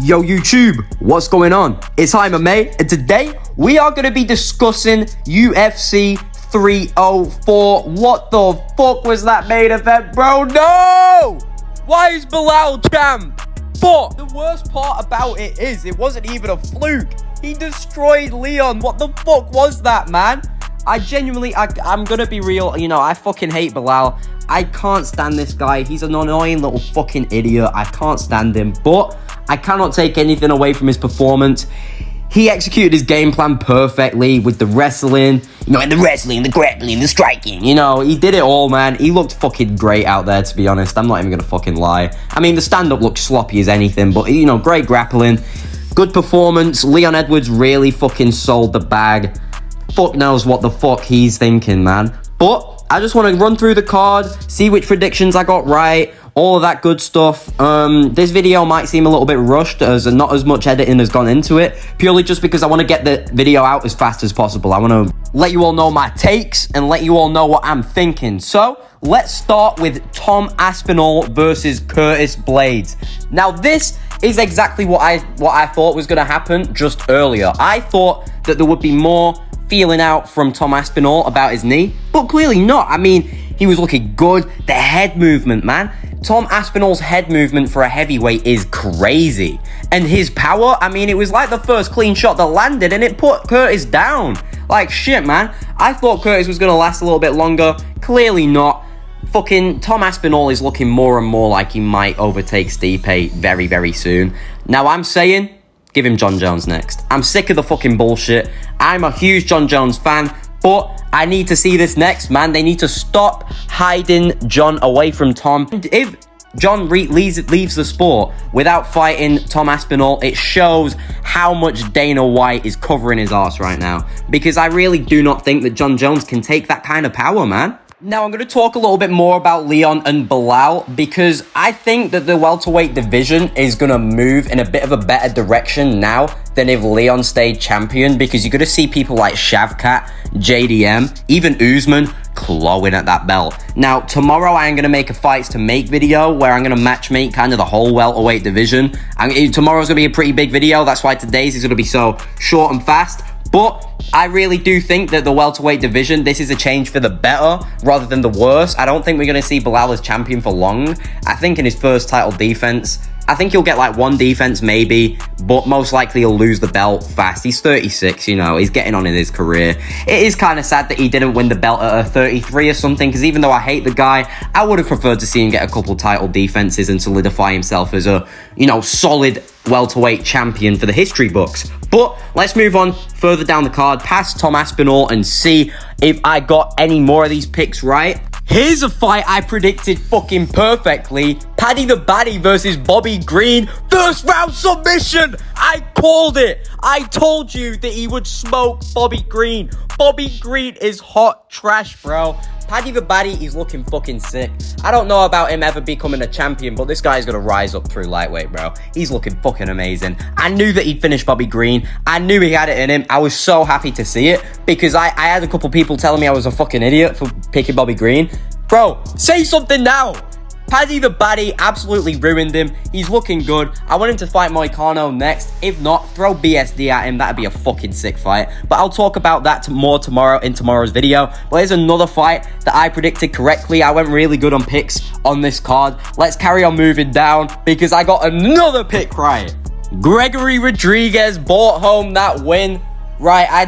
Yo YouTube, what's going on? It's HIGHMMA, and today we are going to be discussing UFC 304. What the fuck was that main event, bro? No! Why is BELAL champ? But the worst part about it is it wasn't even a fluke. He destroyed Leon. What the fuck was that, man? I genuinely, I'm going to be real, you know, I fucking hate BELAL. I can't stand this guy. He's an annoying little fucking idiot. I can't stand him, but I cannot take anything away from his performance. He executed his game plan perfectly with the wrestling, you know, and the wrestling, the grappling, the striking. You know, he did it all, man. He looked fucking great out there, to be honest. I'm not even going to fucking lie. I mean, the stand-up looked sloppy as anything, but, you know, great grappling. Good performance. Leon Edwards really fucking sold the bag. Fuck knows what the fuck he's thinking, man. But I just want to run through the card, see which predictions I got right, all of that good stuff. This video might seem a little bit rushed as not as much editing has gone into it, purely just because I want to get the video out as fast as possible. I want to let you all know my takes and let you all know what I'm thinking. So let's start with Tom Aspinall versus Curtis Blaydes. Now this is exactly what I thought was going to happen just earlier. I thought that there would be more feeling out from Tom Aspinall about his knee, but clearly not. I mean, he was looking good. The head movement, man. Tom Aspinall's head movement for a heavyweight is crazy. And his power, I mean, it was like the first clean shot that landed and it put Curtis down. Like, shit, man. I thought Curtis was going to last a little bit longer. Clearly not. Fucking Tom Aspinall is looking more and more like he might overtake Stipe very, very soon. Now, I'm saying, give him John Jones next. I'm sick of the fucking bullshit. I'm a huge John Jones fan, but I need to see this next, man. They need to stop hiding John away from Tom. If John leaves the sport without fighting Tom Aspinall, it shows how much Dana White is covering his ass right now. Because I really do not think that John Jones can take that kind of power, man. Now, I'm going to talk a little bit more about Leon and BELAL because I think that the welterweight division is going to move in a bit of a better direction now than if Leon stayed champion, because you're going to see people like Shavkat, JDM, even Usman clawing at that belt. Now, tomorrow I am going to make a fights to make video where I'm going to matchmake kind of the whole welterweight division. Tomorrow's going to be a pretty big video. That's why today's is going to be so short and fast. But I really do think that the welterweight division, this is a change for the better rather than the worse. I don't think we're going to see BELAL as champion for long. I think in his first title defense, I think he'll get like one defense maybe, but most likely he'll lose the belt fast. He's 36, you know, he's getting on in his career. It is kind of sad that he didn't win the belt at 33 or something, because even though I hate the guy, I would have preferred to see him get a couple title defenses and solidify himself as a, you know, solid welterweight champion for the history books. But let's move on further down the card past Tom Aspinall and see if I got any more of these picks right. Here's a fight I predicted fucking perfectly. Paddy the Baddy versus Bobby Green. First round submission. I called it. I told you that he would smoke Bobby Green. Bobby Green is hot trash, bro. Paddy the Baddy is looking fucking sick. I don't know about him ever becoming a champion, but this guy's gonna rise up through lightweight, bro. He's looking fucking amazing. I knew that he'd finish Bobby Green. I knew he had it in him. I was so happy to see it because I had a couple people telling me I was a fucking idiot for picking Bobby Green. Bro, say something now. Paddy the Baddy absolutely ruined him. He's looking good. I want him to fight Mokaev next. If not, throw BSD at him. That'd be a fucking sick fight. But I'll talk about that more tomorrow in tomorrow's video. But here's another fight that I predicted correctly. I went really good on picks on this card. Let's carry on moving down because I got another pick right. Gregory Rodriguez brought home that win. Right, I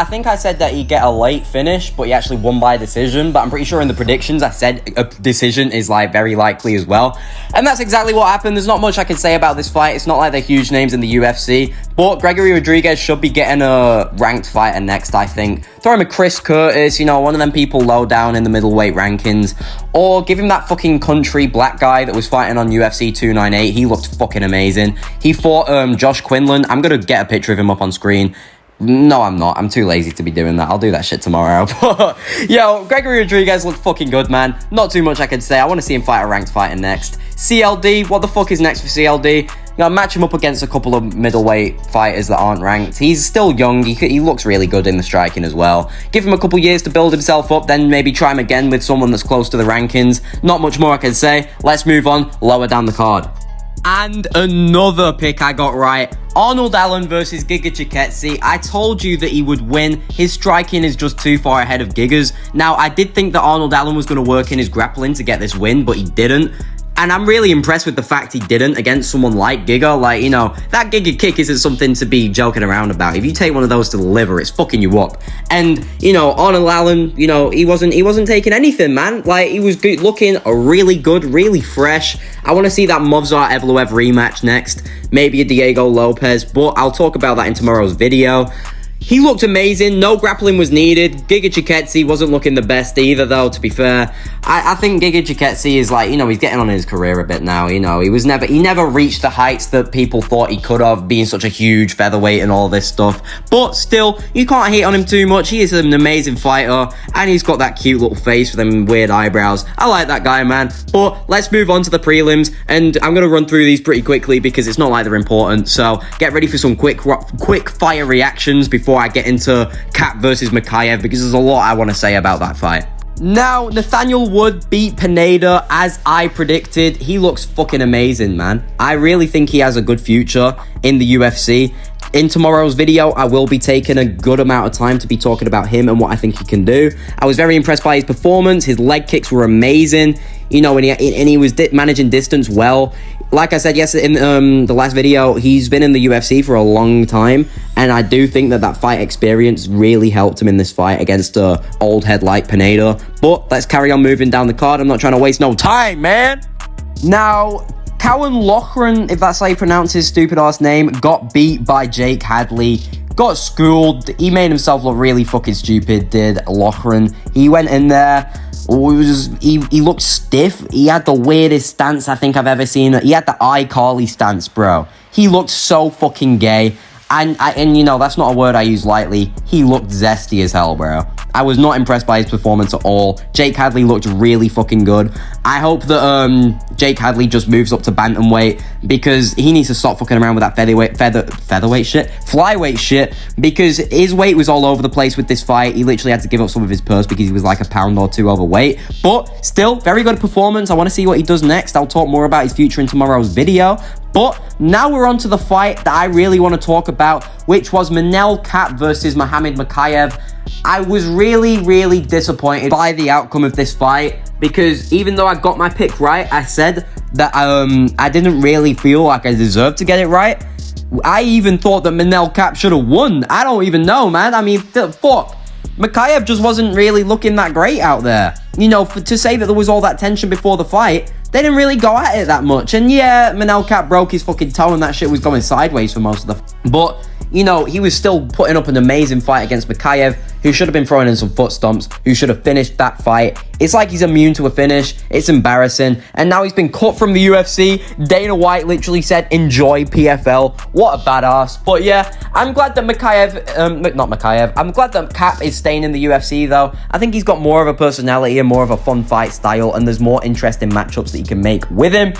think I said that he'd get a late finish, but he actually won by decision. But I'm pretty sure in the predictions I said a decision is like very likely as well. And that's exactly what happened. There's not much I can say about this fight. It's not like they're huge names in the UFC. But Gregory Rodriguez should be getting a ranked fighter next, I think. Throw him a Chris Curtis, you know, one of them people low down in the middleweight rankings. Or give him that fucking country black guy that was fighting on UFC 298. He looked fucking amazing. He fought Josh Quinlan. I'm going to get a picture of him up on screen. No, I'm not. I'm too lazy to be doing that. I'll do that shit tomorrow. But, yo, Gregory Rodriguez looked fucking good, man. Not too much I can say. I want to see him fight a ranked fighter next. CLD, what the fuck is next for CLD? You know, match him up against a couple of middleweight fighters that aren't ranked. He's still young. He looks really good in the striking as well. Give him a couple years to build himself up, then maybe try him again with someone that's close to the rankings. Not much more I can say. Let's move on lower down the card. And another pick I got right. Arnold Allen versus Giga Chikadze. I told you that he would win. His striking is just too far ahead of Giga's. Now, I did think that Arnold Allen was going to work in his grappling to get this win, but he didn't. And I'm really impressed with the fact he didn't against someone like Giga. Like, you know, that Giga kick isn't something to be joking around about. If you take one of those to the liver, it's fucking you up. And, you know, Arnold Allen, you know, he wasn't taking anything, man. Like, he was looking really good, really fresh. I want to see that Movsar Evloev rematch next. Maybe a Diego Lopez, but I'll talk about that in tomorrow's video. He looked amazing. No grappling was needed. Giga Chikadze wasn't looking the best either, though, to be fair. I think Giga Chikadze is like, you know, he's getting on in his career a bit now, you know. He never reached the heights that people thought he could have, being such a huge featherweight and all this stuff. But still, you can't hate on him too much. He is an amazing fighter, and he's got that cute little face with them weird eyebrows. I like that guy, man. But let's move on to the prelims, and I'm going to run through these pretty quickly because it's not like they're important. So get ready for some quick fire reactions before I get into Cap versus Mokaev, because there's a lot I want to say about that fight. Now, Nathaniel Wood beat Pineda as I predicted. He looks fucking amazing, man. I really think he has a good future in the UFC. In tomorrow's video, I will be taking a good amount of time to be talking about him and what I think he can do. I was very impressed by his performance. His leg kicks were amazing, you know, and he was managing distance well. Like I said yesterday in the last video, he's been in the UFC for a long time, and I do think that fight experience really helped him in this fight against a old head like Pineda. But let's carry on moving down the card. I'm not trying to waste no time, man. Now, Cowan Loughran, if that's how you pronounce his stupid ass name, got beat by Jake Hadley. Got schooled. He made himself look really fucking stupid, did Loughran. He went in there. He looked stiff. He had the weirdest stance I think I've ever seen. He had the iCarly stance, bro. He looked so fucking gay. And you know, that's not a word I use lightly. He looked zesty as hell, bro. I was not impressed by his performance at all. Jake Hadley looked really fucking good. I hope that Jake Hadley just moves up to bantamweight, because he needs to stop fucking around with that flyweight shit, because his weight was all over the place with this fight. He literally had to give up some of his purse because he was like a pound or two overweight. But still, very good performance. I want to see what he does next. I'll talk more about his future in tomorrow's video. But now we're on to the fight that I really want to talk about, which was Manel Kape versus Muhammad Mokaev. I was really, really disappointed by the outcome of this fight, because even though I got my pick right, I said that I didn't really feel like I deserved to get it right. I even thought that Manel Kape should have won. I don't even know, man. I mean, fuck. Mokaev just wasn't really looking that great out there. You know, to say that there was all that tension before the fight, they didn't really go at it that much. And yeah, Manel Kape broke his fucking toe and that shit was going sideways for most of the... But, you know, he was still putting up an amazing fight against Mokaev, who should have been throwing in some foot stomps, who should have finished that fight. It's like he's immune to a finish. It's embarrassing. And now he's been cut from the UFC. Dana White literally said, enjoy PFL. What a badass. But yeah, I'm glad that I'm glad that Kape is staying in the UFC, though. I think he's got more of a personality and more of a fun fight style, and there's more interesting matchups that you can make with him.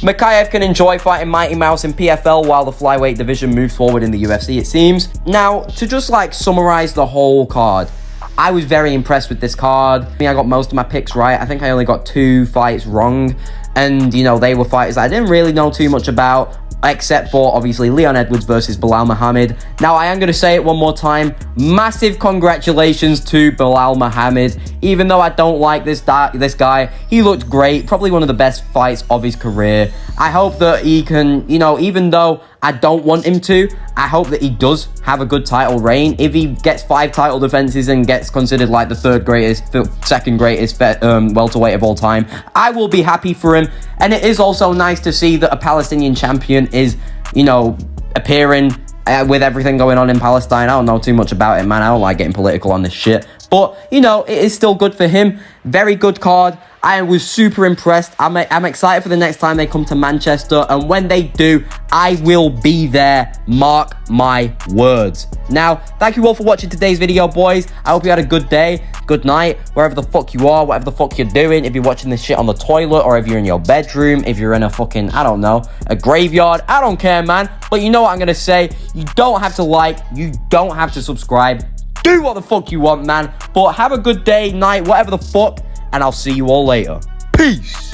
Mokaev can enjoy fighting Mighty Mouse in PFL while the flyweight division moves forward in the UFC, it seems. Now, to just like summarize the whole card, I was very impressed with this card. I mean, I got most of my picks right. I think I only got 2 fights wrong, and you know, they were fighters that I didn't really know too much about, except for obviously Leon Edwards versus Belal Muhammad. Now, I am going to say it one more time. Massive congratulations to Belal Muhammad. Even though I don't like this guy, he looked great. Probably one of the best fights of his career. I hope that he can, you know, even though I don't want him to, I hope that he does have a good title reign. If he gets 5 title defenses and gets considered like the second greatest welterweight of all time, I will be happy for him. And it is also nice to see that a Palestinian champion is, you know, appearing with everything going on in Palestine. I don't know too much about it, man. I don't like getting political on this shit. But, you know, it is still good for him. Very good card. I was super impressed. I'm excited for the next time they come to Manchester. And when they do, I will be there. Mark my words. Now, thank you all for watching today's video, boys. I hope you had a good day, good night, wherever the fuck you are, whatever the fuck you're doing. If you're watching this shit on the toilet, or if you're in your bedroom, if you're in a fucking, I don't know, a graveyard. I don't care, man. But you know what I'm going to say. You don't have to like. You don't have to subscribe. Do what the fuck you want, man. But have a good day, night, whatever the fuck. And I'll see you all later. Peace.